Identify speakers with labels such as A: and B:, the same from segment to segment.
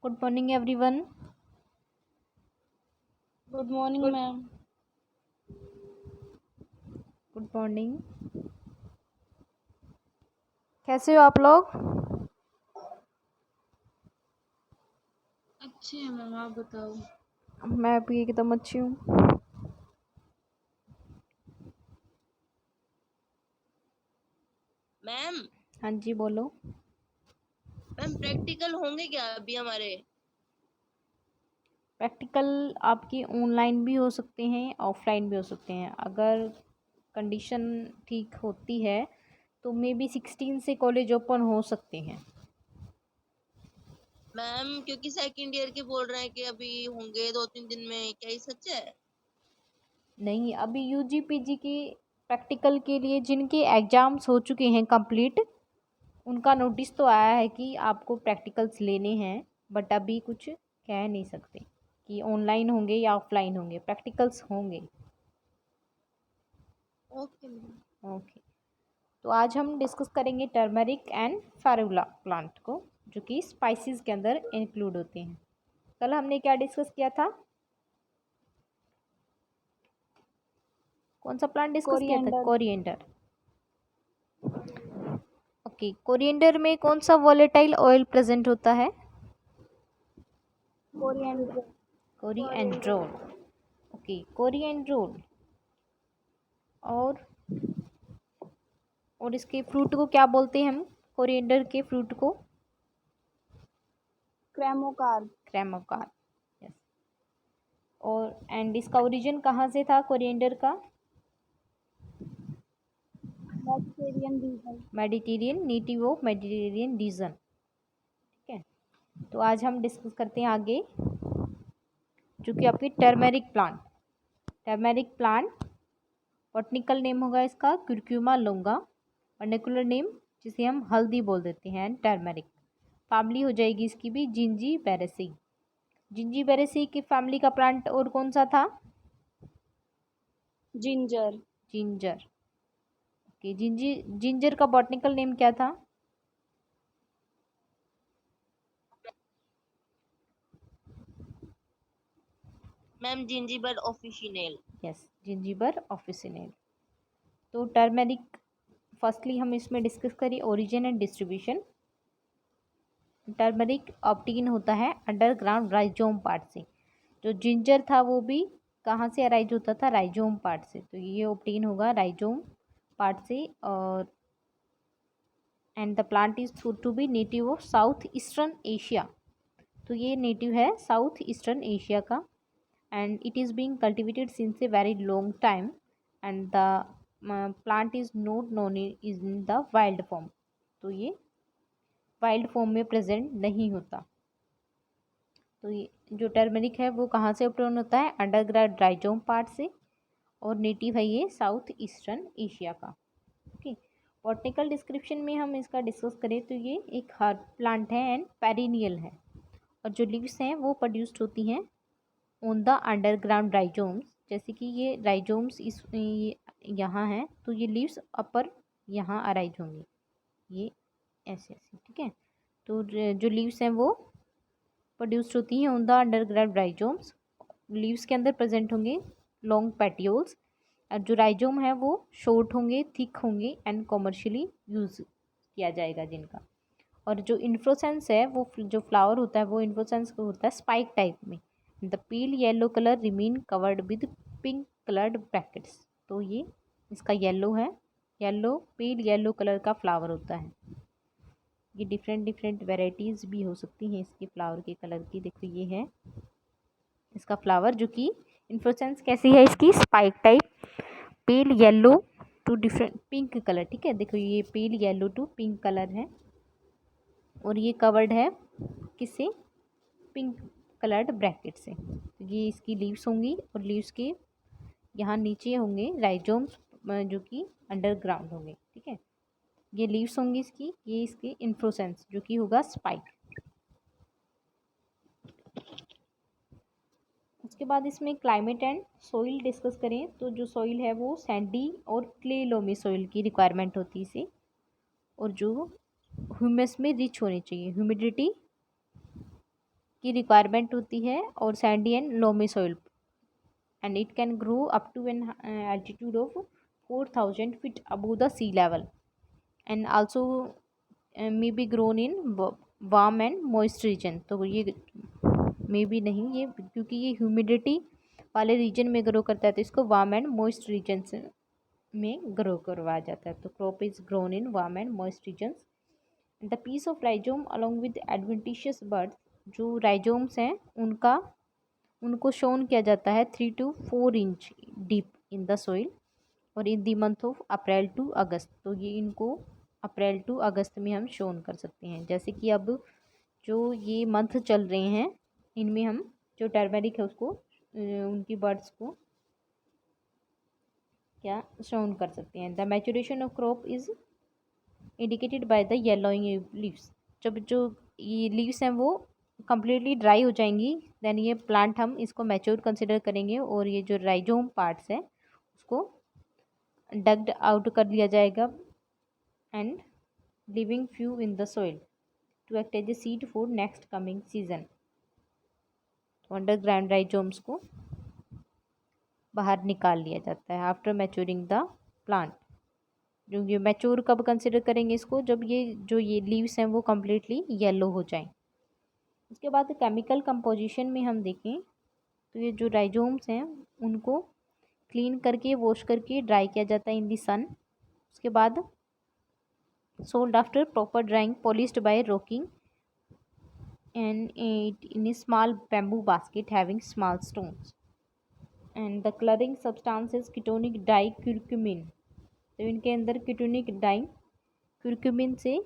A: Good morning everyone.
B: Good morning ma'am.
A: Good morning. कैसे हो आप लोग?
B: अच्छे हैं मैम, आप बताओ।
A: मैं भी एकदम अच्छी हूँ।
B: मैम
A: हाँ जी बोलो।
B: मैम प्रैक्टिकल होंगे क्या अभी हमारे?
A: प्रैक्टिकल आपकी ऑनलाइन भी हो सकते हैं, ऑफलाइन भी हो सकते हैं। अगर कंडीशन ठीक होती है तो मे बी 16 से कॉलेज ओपन हो सकते हैं।
B: मैम क्योंकि सेकंड ईयर के बोल रहे हैं कि अभी होंगे 2-3 दिन में, क्या ये सच है?
A: नहीं, अभी यूजी पीजी की प्रैक्टिकल के लिए जिनके एग्ज़ाम्स हो चुके हैं कंप्लीट, उनका नोटिस तो आया है कि आपको प्रैक्टिकल्स लेने हैं, बट अभी कुछ कह नहीं सकते कि ऑनलाइन होंगे या ऑफलाइन होंगे। प्रैक्टिकल्स होंगे।
B: Okay ma'am.
A: ओके। तो आज हम डिस्कस करेंगे टर्मरिक एंड फेरुला प्लांट को, जो कि स्पाइसेस के अंदर इंक्लूड होते हैं। कल हमने क्या डिस्कस किया था? कौन सा प्लांट डिस्कस किया था?
B: कोरिएंडर।
A: कोरिएंडर। ओके, कोरिएंडर में कौन सा वोलेटाइल ऑयल प्रेजेंट होता है?
B: कोरिएंडर।
A: कोरिएंड्रोल। ओके, कोरिएंड्रोल। और इसके फ्रूट को क्या बोलते हैं हम? कोरिएंडर के फ्रूट को
B: क्रेमोकार्प।
A: क्रेमोकार। यस। और एंड इसका ओरिजिन कहाँ से था कोरिएंडर का?
B: Mediterranean reason.
A: Mediterranean, native of Mediterranean reason. ठीक है। तो आज हम डिस्कस करते हैं आगे, जो कि आपकी turmeric plant. Turmeric plant botanical name होगा इसका क्यूरक्यूमा लोंगा। वर्नेकुलर नेम जिसे हम हल्दी बोल देते हैं, टर्मेरिक। फैमिली हो जाएगी इसकी भी जिंजीबेरेसी। जिंजीबेरेसी की फैमिली का प्लांट और कौन सा था?
B: जिंजर।
A: जिंजर। ओके, जिंजर का बॉटनिकल नेम क्या था?
B: Ma'am Zingiber officinale.
A: Yes, Zingiber officinale. तो टर्मेरिक फर्स्टली हम इसमें डिस्कस करें origin and distribution. Turmeric obtain होता है अंडरग्राउंड राइजोम पार्ट से। जो जिंजर था वो भी कहाँ से अराइज होता था? राइजोम पार्ट से। तो ये ऑब्टेन होगा राइजोम पार्ट से। और and the plant is through to be native of south eastern Asia. तो ये नेटिव है साउथ ईस्टर्न एशिया का। And it is being cultivated since a very long time. And the plant is not known in the wild form. तो ये wild form में present नहीं होता। तो ये जो टर्मरिक है वो कहाँ से ऑब्टेन होता है? अंडरग्राउंड राइजोम पार्ट से। और नेटिव है ये साउथ ईस्टर्न एशिया का। ओके। बॉटनिकल डिस्क्रिप्शन में हम इसका डिस्कस करें तो ये एक हर्ब प्लांट है एंड पेरिनियल है। और जो लीव्स हैं वो प्रोड्यूस्ड होती हैं ऑन द अंडरग्राउंड राइजोम्स। जैसे कि ये राइजोम्स यहाँ हैं, तो ये लीव्स अपर यहाँ अराइज होंगी, ये ऐसे ऐसे। ठीक है। तो जो लीव्स हैं वो प्रोड्यूस्ड होती हैं on the underground rhizomes. Leaves के अंदर प्रेजेंट होंगे लॉन्ग पेटियोल्स। और जो राइजोम है वो शॉर्ट होंगे, थिक होंगे एंड कॉमर्शियली यूज़ किया जाएगा जिनका। और जो इन्फ्लोसेंस है वो जो फ्लावर होता है वो इन्फ्लोसेंस होता है स्पाइक टाइप में। The peel yellow colour remain covered with pink coloured brackets. तो ये इसका येलो है, येलो पील येलो कलर का फ्लावर होता है। ये डिफरेंट डिफरेंट वेराइटीज़ भी हो सकती हैं इसके फ्लावर के कलर की। देखो ये है इसका फ्लावर, जो कि इन्फ्लोसेंस कैसी है इसकी? Spike type, pale yellow to different pink colour. ठीक है, देखो ये pale yellow to pink colour है। और ये कवर्ड है किससे? पिंक कलर्ड ब्रैकेट से। तो ये इसकी लीव्स होंगी और लीव्स के यहाँ नीचे होंगे राइजोम्स, जो कि अंडरग्राउंड होंगे। ठीक है, ये लीव्स होंगी इसकी, ये इसके इन्फ्लोसेंस जो कि होगा स्पाइक। उसके बाद इसमें क्लाइमेट एंड सोइल डिस्कस करें तो जो सोइल है वो सैंडी और क्ले लोमी सोइल की रिक्वायरमेंट होती है इसे। और जो ह्यूमस में रिच होनी चाहिए, ह्यूमिडिटी की रिक्वायरमेंट होती है, और sandy and loamy soil, and it can grow up to an altitude of 4000 feet above the sea level, and also may be grown in warm and moist region. तो ये may be नहीं, ये क्योंकि ये humidity वाले reason में grow करता है तो इसको वार्म एंड मॉइस्ट रीजन में ग्रो करवाया जाता है। तो crop is grown in warm and moist regions. The piece of rhizome along with adventitious buds, जो राइजोम्स हैं उनको शोन किया जाता है 3 to 4 inch deep in the soil और in the month of April to August. तो ये इनको अप्रैल टू अगस्त में हम शोन कर सकते हैं। जैसे कि अब जो ये मंथ चल रहे हैं इनमें हम जो टर्मेरिक है उसको उनकी बर्ड्स को क्या शोन कर सकते हैं। The maturation of crop is indicated by the yellowing leaves. जब जो ये लीव्स हैं वो कम्प्लीटली ड्राई हो जाएंगी, देन ये प्लांट हम इसको मैच्योर कंसिडर करेंगे और ये जो राइजोम पार्ट्स है उसको डग्ड आउट कर लिया जाएगा and leaving few in the soil to act as a seed for next coming season. तो अंडरग्राउंड राइजोम्स को बाहर निकाल लिया जाता है आफ्टर मैच्योरिंग द प्लांट। जो ये मैच्योर कब कंसिडर करेंगे इसको, जब ये जो ये लीव्स हैं वो कम्प्लीटली येलो हो जाएं। उसके बाद केमिकल कंपोजिशन में हम देखें तो ये जो राइजोम्स हैं उनको क्लीन करके वॉश करके ड्राई किया जाता है इन दी सन। उसके बाद sold after proper drying, polished by rocking and in a small bamboo basket having small stones, and the colouring substance is ketonic dye curcumin. तो इनके अंदर कीटोनिक डाई क्यूरक्यूमिन से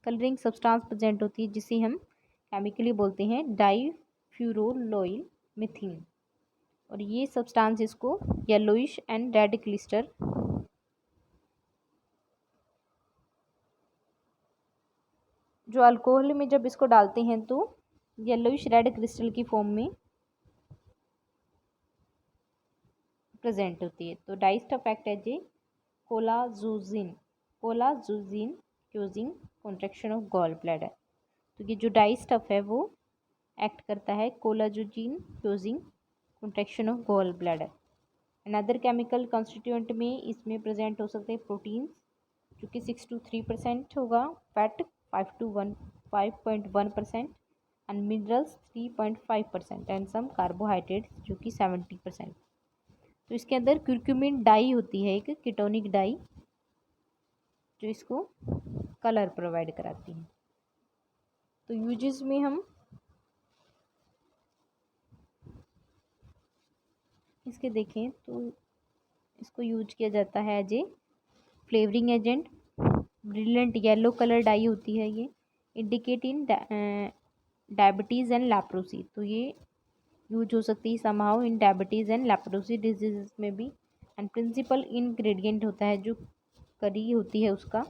A: कलरिंग सब्सटेंस प्रेजेंट होती है जिसे हम केमिकली बोलते हैं डाईफ्यूरोलोइल मिथीन, और ये सब्सटेंस इसको येलोइश एंड रेड क्लिस्टर जो अल्कोहल में जब इसको डालते हैं तो येलोइश रेड क्रिस्टल की फॉर्म में प्रेजेंट होती है। तो डाइस्ट अफेक्ट एज ए कोलाजूजिन causing contraction of gall bladder. तो ये जो डाई स्टफ है वो एक्ट करता है कोलाजूजिन causing contraction of gall bladder. Another chemical constituent में इसमें प्रेजेंट हो सकते हैं प्रोटीन्स जो कि 6 to 3% होगा, fat 5.1% and minerals 3.5% and some carbohydrates जो कि 70%। तो इसके अंदर क्यूरक्यूमिन डाई होती है, एक कीटोनिक डाई जो इसको कलर प्रोवाइड कराती है। तो यूजेस में हम इसके देखें तो इसको यूज किया जाता है as a flavouring agent. Brilliant yellow colour dye होती है ये, indicate in diabetes and leprosy. तो ये यूज हो सकती है somehow in diabetes and leprosy disease में भी। एंड प्रिंसिपल इंग्रेडिएंट होता है जो करी होती है उसका,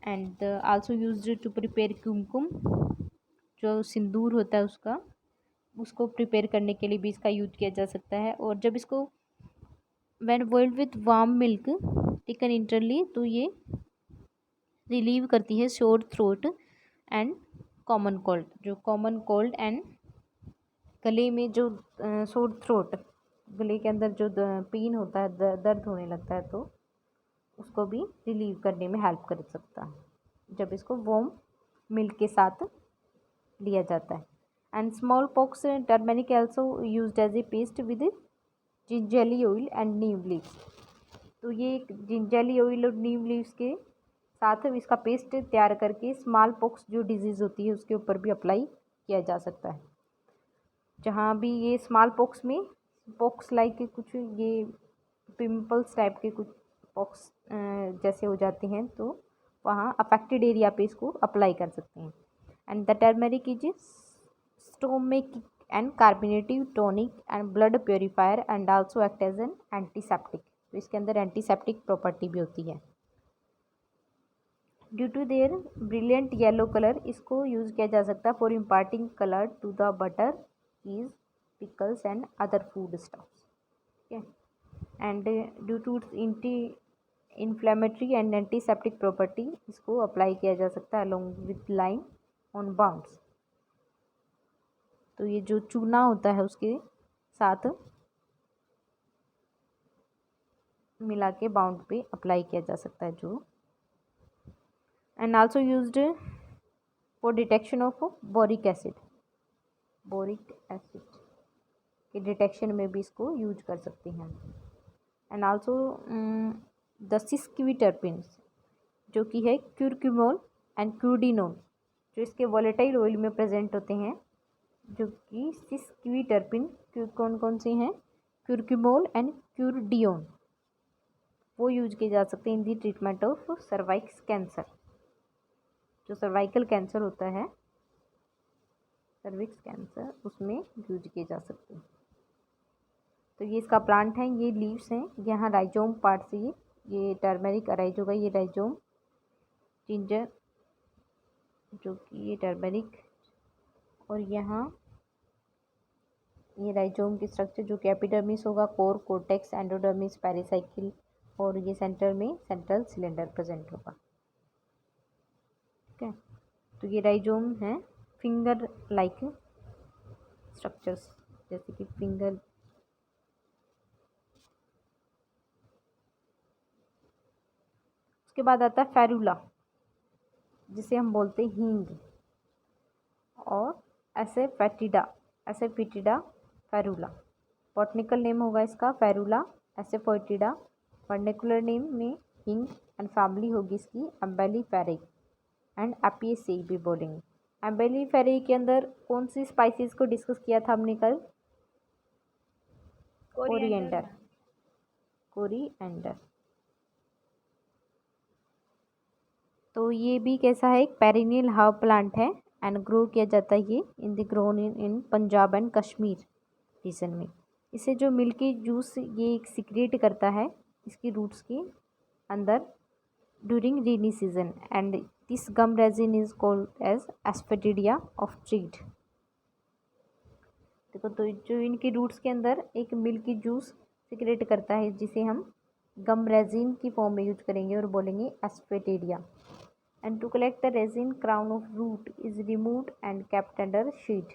A: and also used to prepare kumkum, जो सिंदूर होता है उसको प्रिपेयर करने के लिए भी इसका यूज किया जा सकता है। और जब इसको when boiled with warm milk taken internally तो ये रिलीव करती है sore throat and common cold. जो कॉमन कोल्ड एंड गले में जो शोर थ्रोट, गले के अंदर जो पेन होता है, दर्द होने लगता है, तो उसको भी रिलीव करने में हेल्प कर सकता है जब इसको वार्म मिल्क के साथ लिया जाता है। And small pox turmeric also used as a paste with gingelly oil and neem leaves. तो ये जिंजरली ऑयल और नीम लीव्स के साथ इसका पेस्ट तैयार करके स्मॉल पॉक्स जो डिजीज़ होती है उसके ऊपर भी अप्लाई किया जा सकता है। जहाँ भी ये स्मॉल पॉक्स में पॉक्स लाइक के कुछ ये पिंपल्स टाइप के कुछ पॉक्स जैसे हो जाते हैं तो वहाँ अफेक्टेड एरिया पे इसको अप्लाई कर सकते हैं। And the turmeric is stomachic and carminative tonic and blood purifier and also act as an antiseptic. तो इसके अंदर एंटीसेप्टिक प्रॉपर्टी भी होती है। Due to their brilliant yellow colour इसको यूज़ किया जा सकता है for imparting colour to the butter, cheese, pickles and other food stuffs. ठीक है। And due to anti inflammatory and antiseptic property इसको अप्लाई किया जा सकता है along with lime on bounds. तो ये जो चूना होता है उसके साथ मिला के बाउंड पे अप्लाई किया जा सकता है जो, and also used for detection of boric acid के डिटेक्शन में भी इसको यूज कर सकते हैं। एंड आल्सो द सिस्क्विटरपिन्स जो कि है क्यूरक्यूमोल एंड क्यूडिनोल, जो इसके वॉलेटाइल ऑयल में प्रेजेंट होते हैं, जो कि सिस्क्विटरपिन कौन कौन से हैं, क्यूरक्यूमोल एंड क्यूरडियोन, वो यूज किए जा सकते हैं इन दी ट्रीटमेंट ऑफ सर्वाइक्स कैंसर। जो सर्वाइकल कैंसर होता है, सर्विक्स कैंसर, उसमें यूज किए जा सकते हैं। तो ये इसका प्लांट है, ये लीव्स हैं, यहाँ राइजोम पार्ट से ये टर्मेरिक अराइज होगा, ये राइजोम, जिंजर जो कि ये टर्मेरिक, और यहाँ ये राइजोम की स्ट्रक्चर जो कि एपिडर्मिस होगा, कोर, कोर्टेक्स, एंडोडर्मिस, पेरिसाइकिल, और ये सेंटर में सेंट्रल सिलेंडर प्रेजेंट होगा। ठीक है, तो ये राइजोम है, फिंगर लाइक स्ट्रक्चर्स, जैसे कि फिंगर। उसके बाद आता है फेरुला, जिसे हम बोलते हैं हींग, और एसेफेटिडा फेरुला। बॉटनिकल नेम होगा इसका फेरुला एसेफेटिडा, वर्नेकुलर नेम में हींग, एंड फैमिली होगी इसकी एम्बेलिफेराई एंड एपियेसी भी बोलेंगे। एम्बेलिफेराई के अंदर कौन सी स्पाइसेस को डिस्कस किया था हमने कल? कोरिएंडर। तो ये भी कैसा है, एक पेरिनियल हर्ब प्लांट है, एंड ग्रो किया जाता है ये grown in Punjab and Kashmir region में। इसे जो मिल्की जूस ये एक सीक्रेट करता है इसकी रूट्स के अंदर during rainy season, and this gum resin is called as asafoetida of trade. देखो, तो जो इनकी रूट्स के अंदर एक मिल्की जूस सीक्रेट करता है, जिसे हम गम रेजिन की फॉर्म में यूज करेंगे और बोलेंगे एस्पेटिडिया। And to collect the resin, crown of root is removed and kept under shade.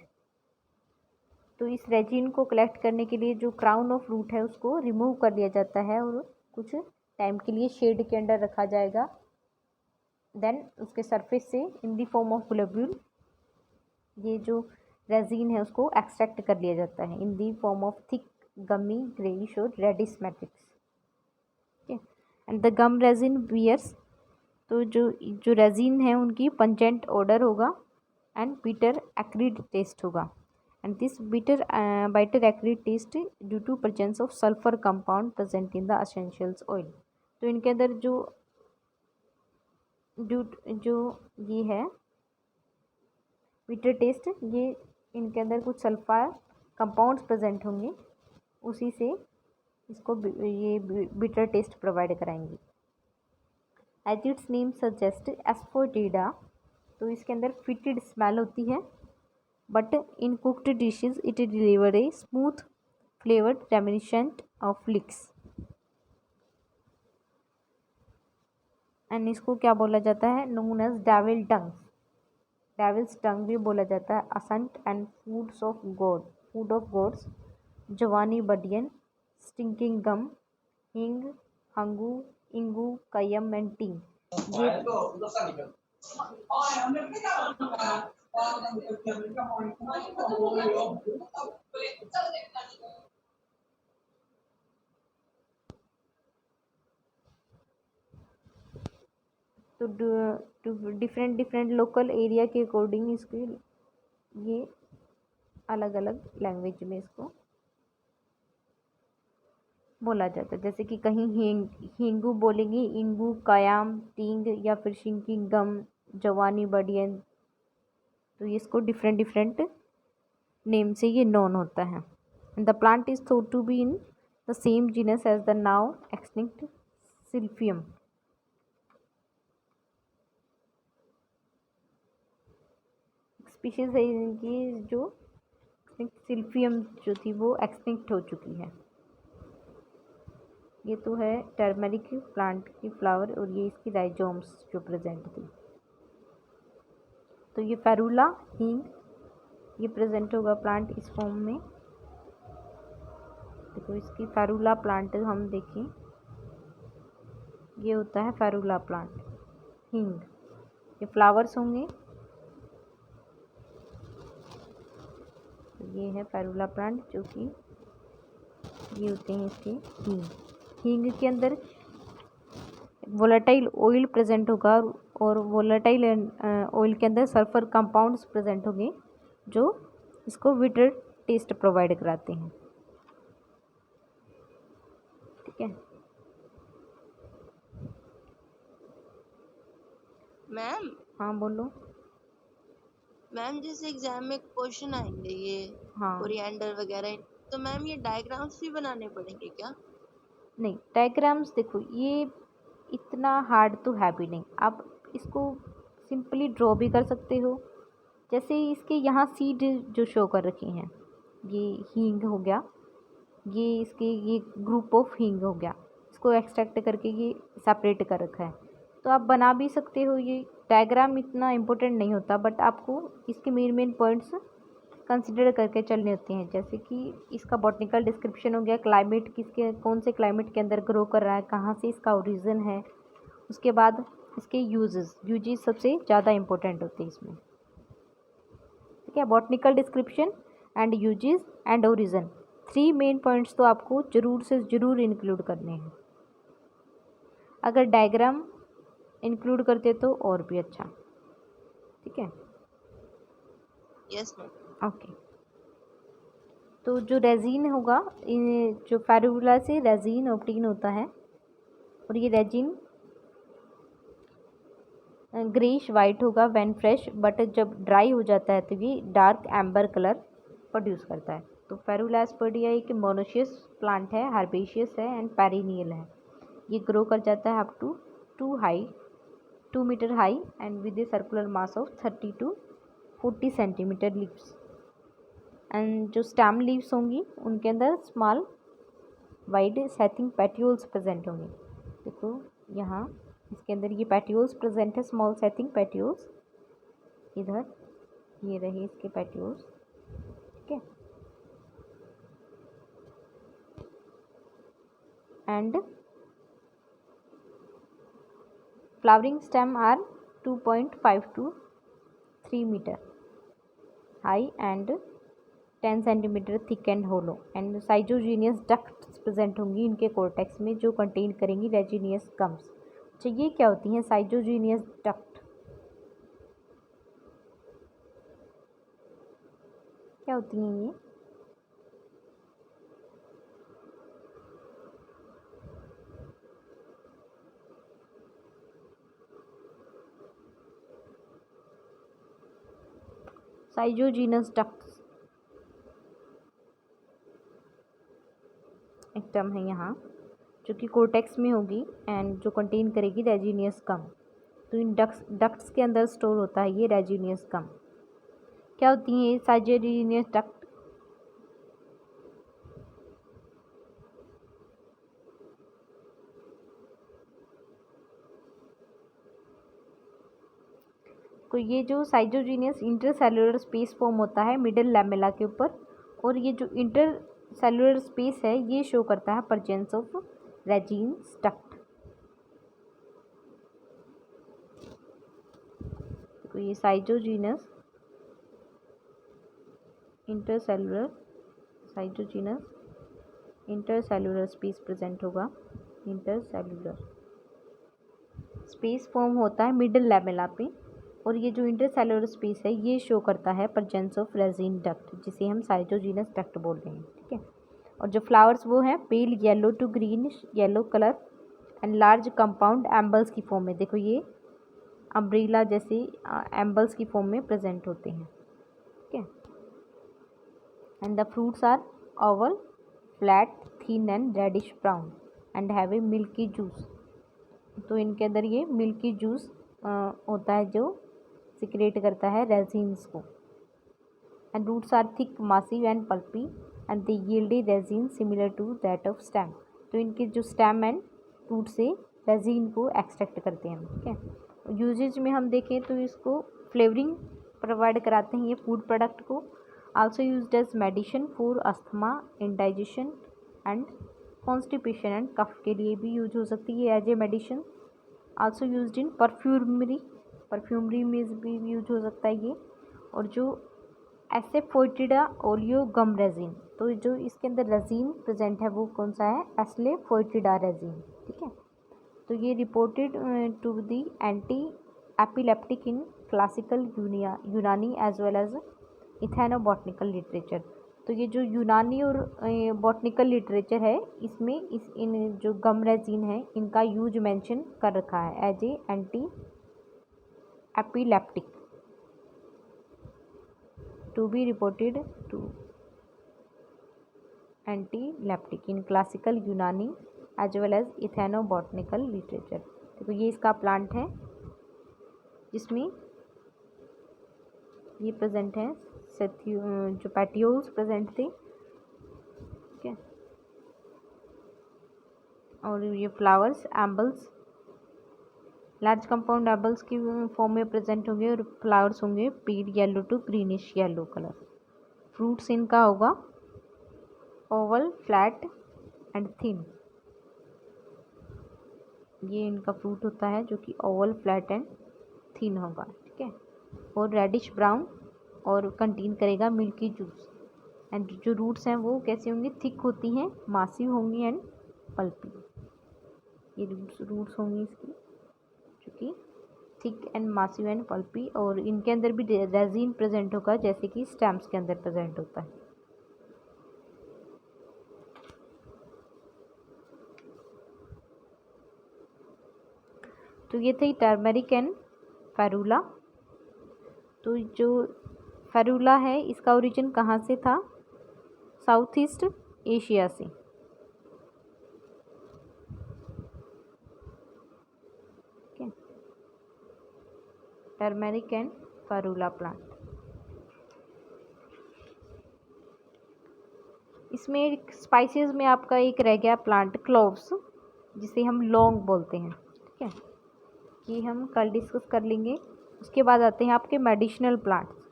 A: तो इस रेजिन को कलेक्ट करने के लिए जो क्राउन ऑफ रूट है उसको रिमूव कर लिया जाता है और कुछ टाइम के लिए शेड के अंडर रखा जाएगा। देन उसके सरफेस से इन द फॉर्म ऑफ ग्लोब्यूल ये जो रेजिन है उसको एक्सट्रैक्ट कर लिया जाता है in the form of thick gummy greyish और रेडिश मैट्रिक्स। ठीक है, and the gum resin bears, तो जो रेजिन है उनकी पंजेंट ऑर्डर होगा एंड बिटर एक्रिड टेस्ट होगा, and this bitter acrid taste due to presence of sulphur compound present in the essentials oil. तो इनके अंदर जो ये है बिटर टेस्ट, ये इनके अंदर कुछ सल्फर कंपाउंड्स प्रेजेंट होंगे, उसी से इसको ये बिटर टेस्ट प्रोवाइड कराएंगे। As its name suggest asafoetida, तो इसके अंदर फिटेड स्मेल होती है, but in cooked dishes it deliver a smooth flavoured reminiscent of leeks. And इसको क्या बोला जाता है, known as devil tongue, devil's tongue भी बोला जाता है। Asant and food of gods, jowani badian, stinking गम, हिंग, हंगू, इंगू, कयम एंड टिंग। ये तो डिफरेंट लोकल एरिया के अकॉर्डिंग इसके ये अलग अलग लैंग्वेज में इसको बोला जाता है। जैसे कि कहीं हिंगू बोलेंगे, इंगू, कयाम, टिंग, या फिर शिंकिंग गम, जवानी बडियन, तो ये इसको डिफरेंट नेम से ये नोन होता है। And the plant is thought to be in the same genus as the now extinct silphium. Species है इनकी जो सिल्फियम जो थी वो एक्सटिंक्ट हो चुकी है। ये तो है टर्मरिक प्लांट की फ्लावर, और ये इसकी राइजोम्स जो प्रेजेंट थी। तो ये फेरुला, हींग, ये प्रेजेंट होगा प्लांट इस फॉर्म में। देखो इसकी फेरुला प्लांट हम देखें, ये होता है फेरुला प्लांट, हींग। ये फ्लावर्स होंगे, ये है फेरुला प्लांट जो कि ये होते हैं इसके हींग। हींग के अंदर वोलेटाइल ऑयल प्रेजेंट होगा और वोलेटाइल ऑयल के अंदर सल्फर कंपाउंड्स प्रेजेंट होंगे जो इसको बिटर टेस्ट प्रोवाइड कराते हैं। ठीक है
B: मैम।
A: हाँ बोलो।
B: मैम जैसे एग्जाम में क्वेश्चन आएंगे ये
A: हाँ
B: कोरिएंडर वगैरह, तो मैम ये डायग्राम्स भी बनाने पड़ेंगे क्या?
A: नहीं, डायग्राम्स देखो ये इतना हार्ड तो है भी नहीं, आप इसको सिंपली ड्रॉ भी कर सकते हो। जैसे इसके यहाँ सीड जो शो कर रखे हैं, ये हींग हो गया, ये इसके ये ग्रुप ऑफ हींग हो गया, इसको एक्सट्रैक्ट करके ये सेपरेट कर रखा है, तो आप बना भी सकते हो। ये डायग्राम इतना इम्पोर्टेंट नहीं होता, बट आपको इसके मेन पॉइंट्स कंसिडर करके चलने होते हैं। जैसे कि इसका बॉटनिकल डिस्क्रिप्शन हो गया, क्लाइमेट किसके कौन से क्लाइमेट के अंदर ग्रो कर रहा है, कहाँ से इसका ओरिजिन है। उसके बाद इसके यूजेस सबसे ज़्यादा इम्पोर्टेंट होते हैं इसमें। ठीक है, botanical description and uses and origin, 3 main points तो आपको ज़रूर से ज़रूर इंक्लूड करने हैं। अगर डायग्राम इंक्लूड करते तो और भी अच्छा। ठीक है,
B: यस मैम।
A: ओके। तो जो रेजिन होगा, जो फेरुला से रेजिन ऑब्टेन होता है, और ये रेजिन ग्रेइश वाइट होगा व्हेन फ्रेश, बट जब ड्राई हो जाता है तो ये डार्क एम्बर कलर प्रोड्यूस करता है। तो फेरुला एस्पर्डिया एक मोनोशियस प्लांट है, हर्बेशियस है एंड पेरिनियल है। ये ग्रो कर जाता है up to 2 metre high and with a circular mass of 30 to 40 centimetre leaves. And जो स्टेम लीव्स होंगी उनके अंदर small wide sheathing petioles present होंगे। देखो यहाँ इसके अंदर ये पेट्यूल्स प्रेजेंट है, स्मॉल सेथिंग पेट्यूल्स। इधर ये रहे इसके पेट्यूल्स। ठीक है, and flowering stem are 2.5 to 3 metre high and 10 centimetre thick and hollow. And schizogenous ducts present होंगी इनके कोर्टेक्स में जो कंटेन करेंगी रेजिनियस गम्स। अच्छा, ये क्या होती हैं साइजोजीनियस डक्ट? क्या होती हैं ये? साइजोजीनस डक्ट्स एक टर्म है यहाँ जो कि कोर्टेक्स में होगी एंड जो कंटेन करेगी रेजिनियस गम। तो इन डक्ट्स के अंदर स्टोर होता है ये रेजिनियस गम। क्या होती हैं ये साइजोजीनियस डक्ट? तो ये जो साइजोजीनियस इंटरसेलुलर स्पेस फॉर्म होता है मिडल लैमेला के ऊपर, और ये जो इंटरसेलुलर स्पेस है ये शो करता है प्रेजेंस ऑफ रेजिन्स डक्ट। तो ये साइजोजीनस इंटरसेलुलर स्पेस प्रेजेंट होगा। इंटरसेलुलर स्पेस फॉर्म होता है मिडल लैमेला पे, और ये जो इंटरसेलुलर स्पेस है ये शो करता है प्रेजेंस ऑफ रेजिन डक्ट, जिसे हम साइजोजीनस डक्ट बोल रहे हैं। ठीक है, और जो फ्लावर्स वो हैं pale yellow to green yellow colour and large compound umbels की फॉर्म में। देखो ये अम्ब्रेला जैसे एम्बल्स की फॉर्म में प्रेजेंट होते हैं। ठीक है, and the fruits are oval flat thin and reddish brown and have a milky juice. तो इनके अंदर ये मिल्की जूस होता है जो सिक्रेट करता है रेजिन्स को। And roots are thick massive and pulpy and they yield a resin similar to that of stem. तो इनके जो स्टेम एंड रूट से रेजिन को एक्सट्रैक्ट करते हैं हम। ठीक है, यूजेज में हम देखें तो इसको फ्लेवरिंग प्रोवाइड कराते हैं ये फूड प्रोडक्ट को, also used as medicine for asthma, indigestion and constipation and कफ के लिए भी यूज हो सकती है as a medicine. Also used in perfumery में भी यूज हो सकता है ये. और जो एसेफोइटिडा ओलियो गम रेजिन, तो जो इसके अंदर रेजिन प्रेजेंट है वो कौन सा है, एस्लेफोइटिडा रेजिन. ठीक है, तो ये reported to the anti epileptic in classical Unani as well as ethnobotanical literature. तो ये जो यूनानी और बॉटनिकल लिटरेचर है इसमें इन जो गम रेजिन है इनका यूज मेंशन कर रखा है as a anti epileptic to be reported to antileptic in classical Unani as well as ethnobotanical literature. तो ये इसका प्लांट है जिसमें ये प्रेजेंट है जो पैटियोल्स प्रेजेंट थे. ठीक है, और ये flowers umbels large compound umbels की फॉर्म में प्रेजेंट होंगे और फ्लावर्स होंगे pale yellow to greenish yellow colour. Fruits इनका होगा ओवल, फ्लैट एंड थिन. ये इनका फ्रूट होता है जो कि ओवल, फ्लैट एंड थिन होगा. ठीक है, और रेडिश ब्राउन और कंटेन करेगा मिल्की जूस. एंड जो रूट्स हैं वो कैसे होंगी, थिक होती हैं, मासिव होंगी एंड पल्पी. ये रूट्स होंगी इसकी जो कि thick and massive and pulpy. और इनके अंदर भी रेजिन प्रेजेंट होगा जैसे कि स्टेम्स के अंदर प्रेजेंट होता है. तो ये थी टर्मरिक एंड फेरुला. तो जो फेरुला है इसका ओरिजिन कहाँ से था, साउथ ईस्ट एशिया से. Okay, turmeric and Ferula plant. इसमें स्पाइसेस में आपका एक रह गया प्लांट क्लोव्स, जिसे हम लौंग बोलते हैं. ठीक है, ये हम कल डिस्कस कर लेंगे. उसके बाद आते हैं आपके मेडिसिनल प्लांट्स.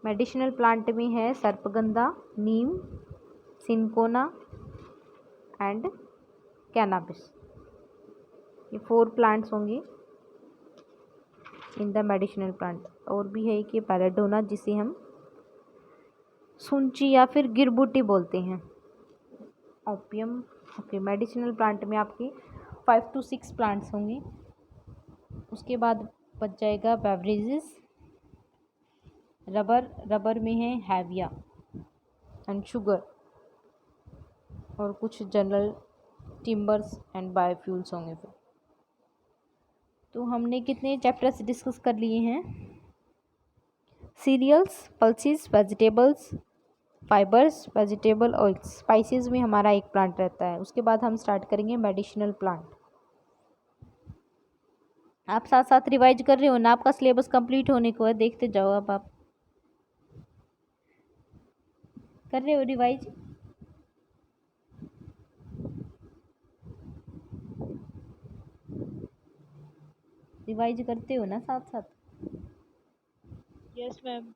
A: मेडिसिनल प्लांट में है सर्पगंधा, नीम, सिनकोना एंड कैनाबिस. ये 4 प्लांट्स होंगे इन द मेडिसिनल प्लांट. और भी है कि पैराडोना जिसे हम सुंची या फिर गिरबूटी बोलते हैं. ओपियम. ओके, मेडिसिनल प्लांट में आपके 5 to 6 प्लांट्स होंगे. उसके बाद बच जाएगा बेवरेजेस. रबर में है हैविया एंड शुगर और कुछ जनरल टिम्बर्स एंड बायोफ्यूल्स होंगे. फिर तो हमने कितने चैप्टर्स डिस्कस कर लिए हैं, cereals, pulses, vegetables, fibres, vegetable oils, spices में हमारा एक प्लांट रहता है. उसके बाद हम स्टार्ट करेंगे मेडिसिनल प्लांट. आप साथ साथ रिवाइज कर रहे हो ना, आपका सिलेबस कंप्लीट होने को है, देखते जाओ. अब आप कर रहे हो रिवाइज, रिवाइज करते हो ना साथ साथ.
B: Yes ma'am.